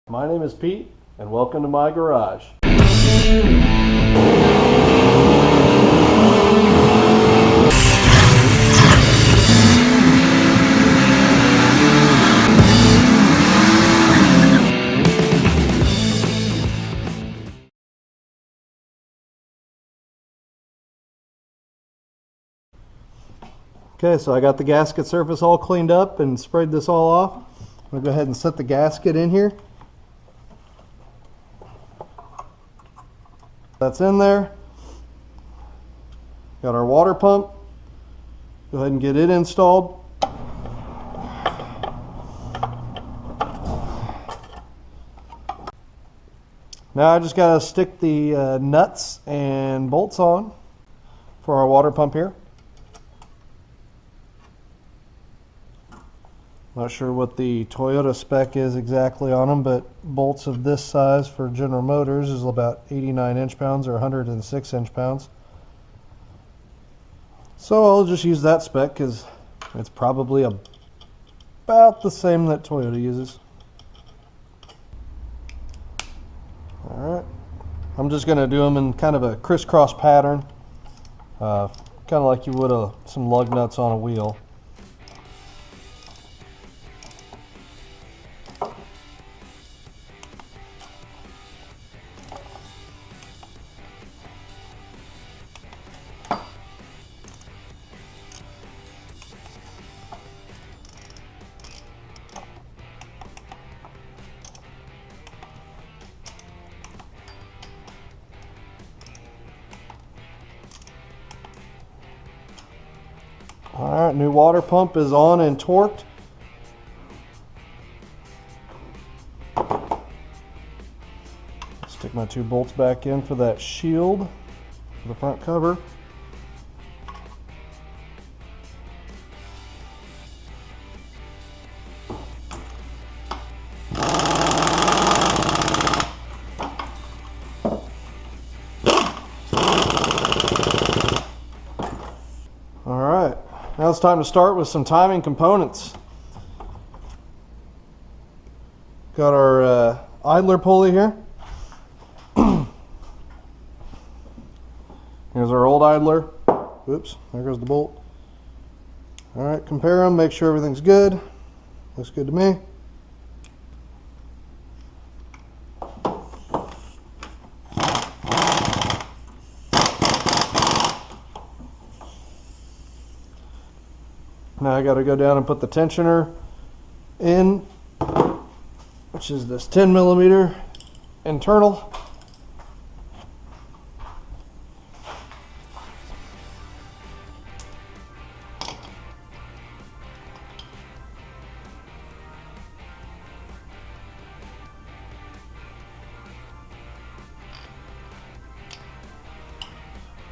My name is Pete, and welcome to my garage. Okay, so I got the gasket surface all cleaned up and sprayed this all off. I'm going to go ahead and set the gasket in here. That's in there. Got our water pump. Go ahead and get it installed. Now I just got to stick the nuts and bolts on for our water pump here. Not sure what the Toyota spec is exactly on them, but bolts of this size for General Motors is about 89 inch-pounds or 106 inch-pounds. So I'll just use that spec because it's probably about the same that Toyota uses. Alright, I'm just going to do them in kind of a crisscross pattern, kind of like you would some lug nuts on a wheel. Alright, new water pump is on and torqued. Stick my two bolts back in for that shield for the front cover. Alright. Now it's time to start with some timing components. Got our idler pulley here. Here's our old idler. Whoops, there goes the bolt. Alright, compare them, make sure everything's good. Looks good to me. Now I got to go down and put the tensioner in, which is this 10mm internal.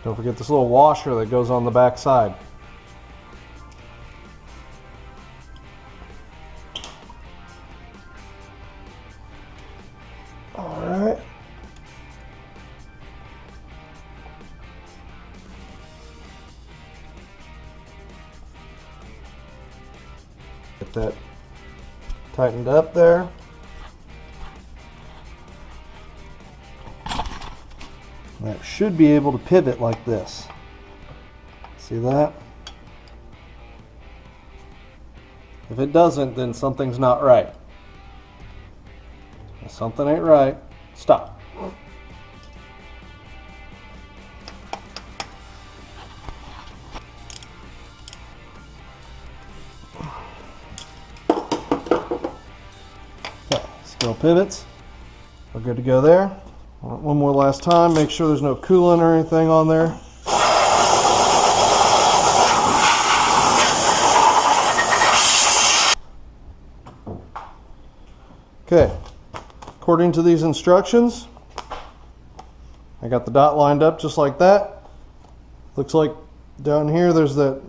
Don't forget this little washer that goes on the back side. Alright. Get that tightened up there. That should be able to pivot like this. See that? If it doesn't, then something's not right. If something ain't right, stop. Okay, still pivots. We're good to go there. One more last time, make sure there's no coolant or anything on there. Okay, according to these instructions, I got the dot lined up just like that. Looks like down here there's that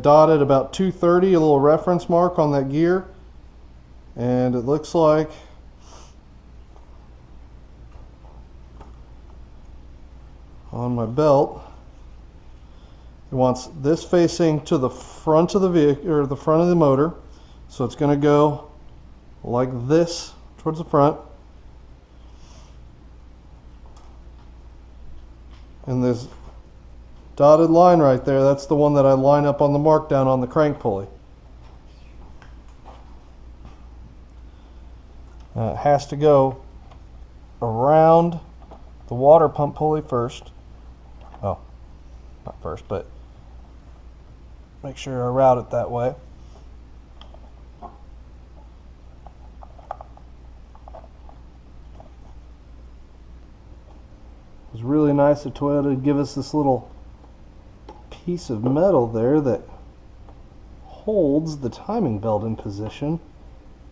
dot at about 230, a little reference mark on that gear. And it looks like on my belt, it wants this facing to the front of the vehicle, or the front of the motor. So it's going to go like this towards the front. And this dotted line right there, that's the one that I line up on the mark down on the crank pulley. It has to go around the water pump pulley first. Oh, not first, but make sure I route it that way. It was really nice of Toyota to give us this little piece of metal there that holds the timing belt in position.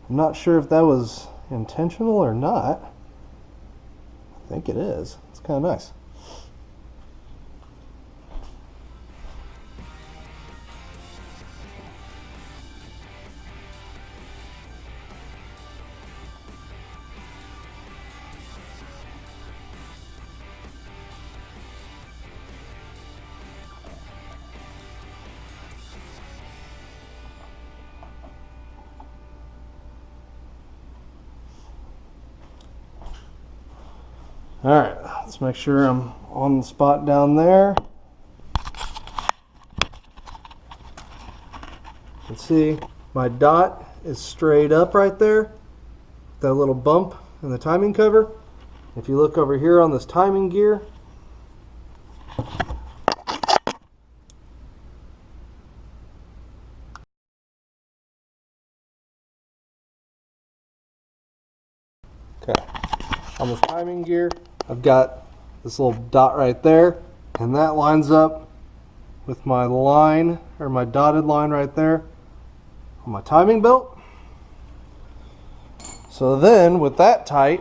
I'm not sure if that was intentional or not. I think it is. It's kind of nice. Alright, let's make sure I'm on the spot down there. You can see my dot is straight up right there. That little bump in the timing cover. If you look over here on this timing gear, okay, on this timing gear, I've got this little dot right there, and that lines up with my line, or my dotted line right there on my timing belt. So then, with that tight,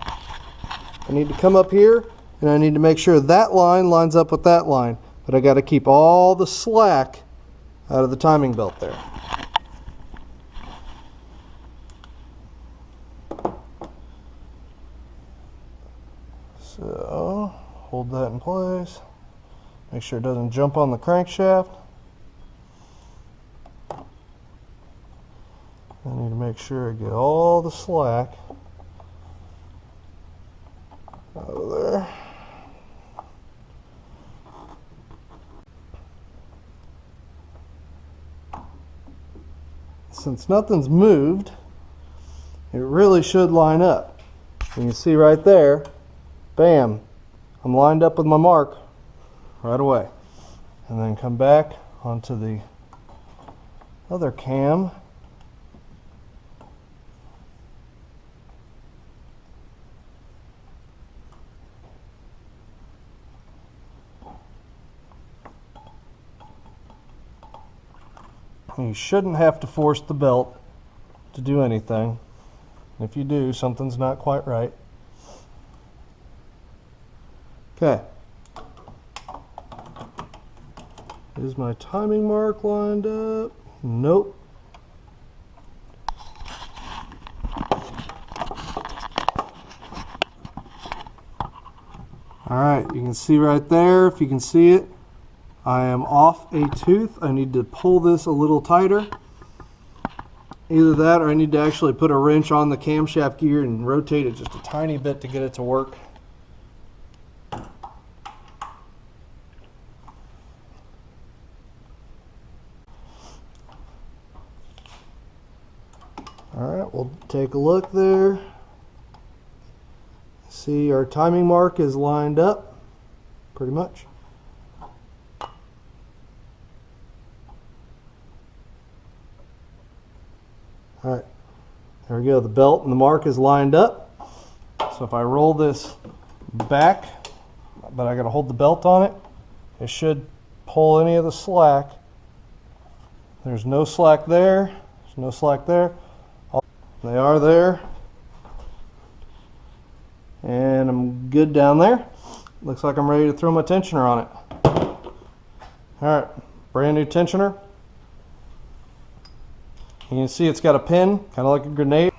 I need to come up here and I need to make sure that line lines up with that line. But I got to keep all the slack out of the timing belt there. So, hold that in place. Make sure it doesn't jump on the crankshaft. I need to make sure I get all the slack out of there. Since nothing's moved, it really should line up. You can see right there, bam, I'm lined up with my mark right away. And then come back onto the other cam. You shouldn't have to force the belt to do anything. If you do, something's not quite right. Okay. Is my timing mark lined up? Nope. Alright, you can see right there, if you can see it, I am off a tooth. I need to pull this a little tighter. Either that or I need to actually put a wrench on the camshaft gear and rotate it just a tiny bit to get it to work. Alright, we'll take a look there. See, our timing mark is lined up pretty much. Alright, there we go. The belt and the mark is lined up. So if I roll this back, but I got to hold the belt on it, it should pull any of the slack. There's no slack there. There's no slack there. They are there. And I'm good down there. Looks like I'm ready to throw my tensioner on it. Alright, brand new tensioner. You can see it's got a pin, kind of like a grenade.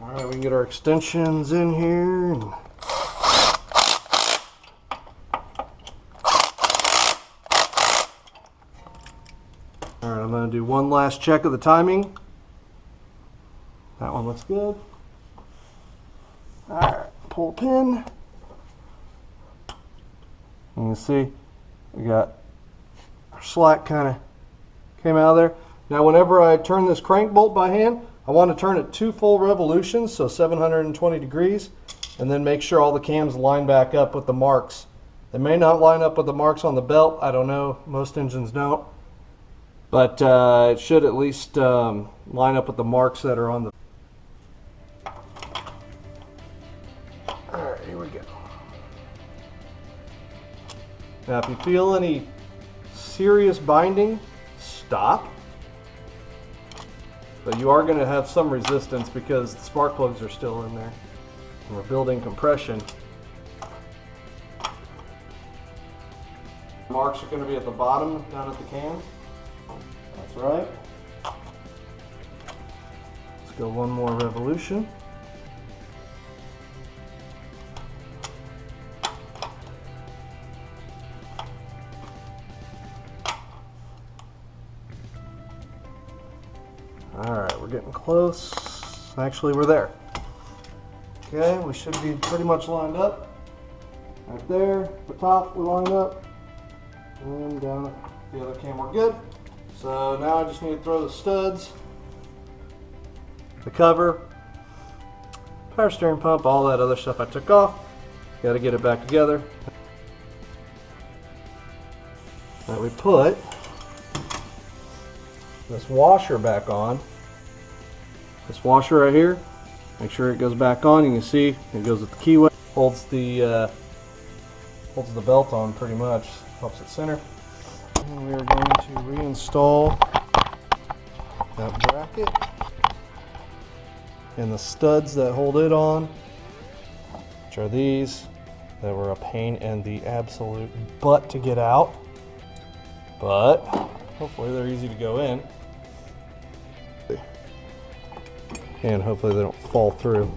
All Alright, we can get our extensions in here. Alright, I'm going to do one last check of the timing. That one looks good. Alright, pull a pin. You can see we got our slack kind of came out of there. Now whenever I turn this crank bolt by hand, I want to turn it 2 full revolutions, so 720 degrees, and then make sure all the cams line back up with the marks. They may not line up with the marks on the belt, I don't know, most engines don't. But it should at least line up with the marks that are on the... Alright, here we go. Now if you feel any serious binding, stop. But you are going to have some resistance because the spark plugs are still in there. And we're building compression. Marks are going to be at the bottom, down at the cams. That's right. Let's go one more revolution. Alright, we're getting close. Actually, we're there. Okay, we should be pretty much lined up. Right there, the top, we lined up. And down at the other cam, we're good. So now I just need to throw the studs, the cover, power steering pump, all that other stuff I took off. Got to get it back together. Now we put this washer back on. This washer right here, make sure it goes back on. You can see it goes with the keyway, holds the belt on pretty much, helps it center. And we are going to reinstall that bracket and the studs that hold it on, which are these that were a pain in the absolute butt to get out, but hopefully they're easy to go in. And hopefully they don't fall through.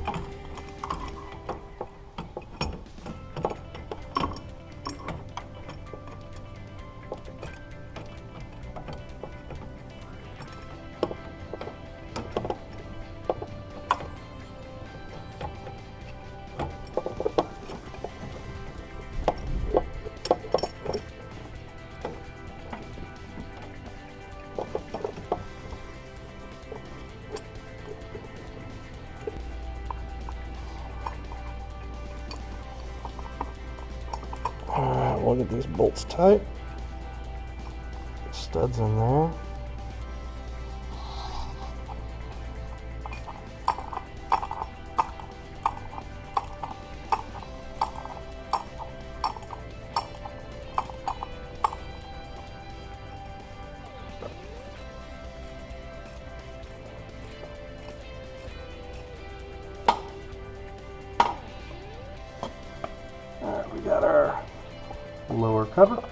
Alright, we'll get these bolts tight. Studs in there. Alright, we got our lower cover.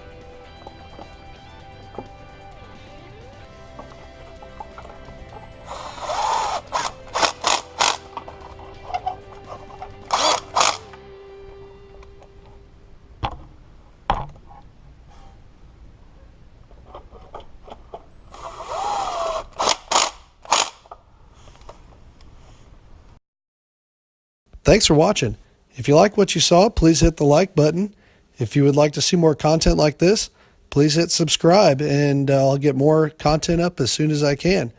Thanks for watching. If you like what you saw, please hit the like button. If you would like to see more content like this, please hit subscribe and I'll get more content up as soon as I can.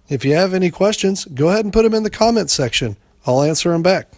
If you have any questions, go ahead and put them in the comments section. I'll answer them back.